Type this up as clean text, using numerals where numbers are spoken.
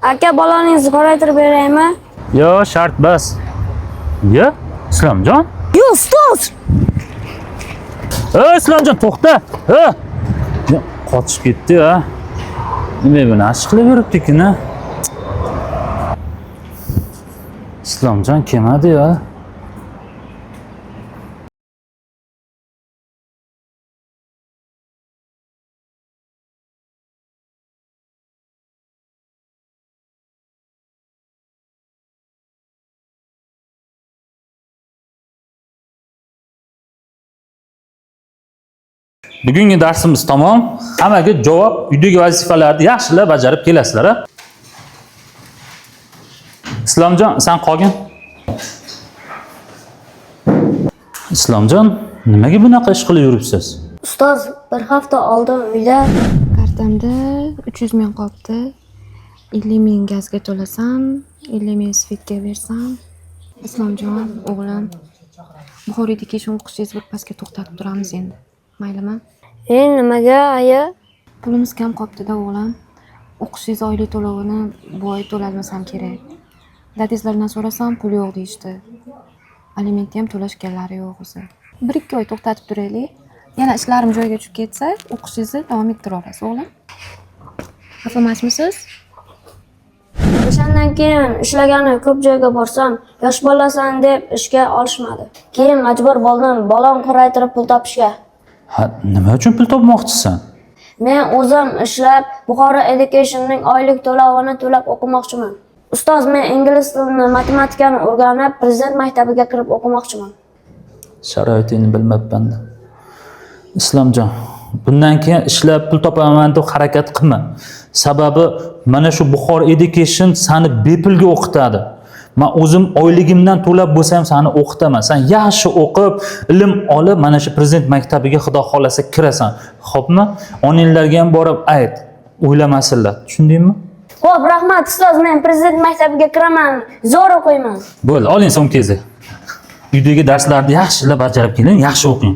Aka, baloningizni qoraytirib beraymi? Yo, shart bas. Yo, Islomjon. Yo, ustoz. Islomjon, to'xta. Ya, qochib ketdi ha. Nima buni ash qilib yuribdi-ku-na? Islomjon kelmadi ya. Bugungi darsimiz tamom. Hammaga javob, uydagi vazifalarni yaxshilab bajarib kelasizlar, ha? Islomjon, sen qolgin. Islomjon, nimaga bunaqa ish qilib yuribsiz? Ustoz, bir hafta oldin uyda Kartamda 300 ming qolibdi. 50 ming gazga to'lasam, 50 ming svetga bersam. Islomjon, o'g'lim, Buxoroda keyin o'qishingizni bir pasga to'xtatib turamiz endi. Maylimi? nimaga, aya? Pulimiz kam qolibdi-da, o'g'lim. O'qishingiz oylik to'lovini bu oy to'lamasam kerak. Dadangizlardan so'rasam, pul yo'q deyishdi. Alimentni ham to'lashganlari yo'q o'zi. 1-2 oy to'xtatib turaylik. Yana ishlarim joyiga tushib ketsa, o'qishingizni davom ettira olasiz, o'g'lim. Xafa emasmisiz? O'shandan keyin ishlagani ko'p joyga borsam, yosh bolasan deb ishga olishmadi. Keyin majbur bo'ldim balon qoraytirib pul topishga. Ha, nima uchun pul topmoqchisan? Men o'zim ishlab, Buxoro Education'ning oylik to'lovini to'lab o'qimoqchiman. Ustoz, men ingliz tilini, matematikani o'rganib, prezident maktabiga kirib o'qimoqchiman. Sharoitingni bilmabman. Islomjon, bundan keyin ishlab pul topaman deb harakat qilma. Sababi mana shu Buxoro Education seni bepulga o'qitadi. Men o'zim oyligimdan to'lab bo'lsa ham seni o'qitaman. Sen yaxshi o'qib, ilm olib, mana shu prezident maktabiga xudo xolasa kirasan. Xo'pmi? Onanglarga ham borib ayt, o'ylamasinlar. Tushundingmi? Xo'p, rahmat ustoz, men prezident maktabiga kiraman. Zo'r o'qiyman. Bo'ldi, oling so'mkangizni. Uydagi darslarni yaxshilab bajarib keling, yaxshi o'qing.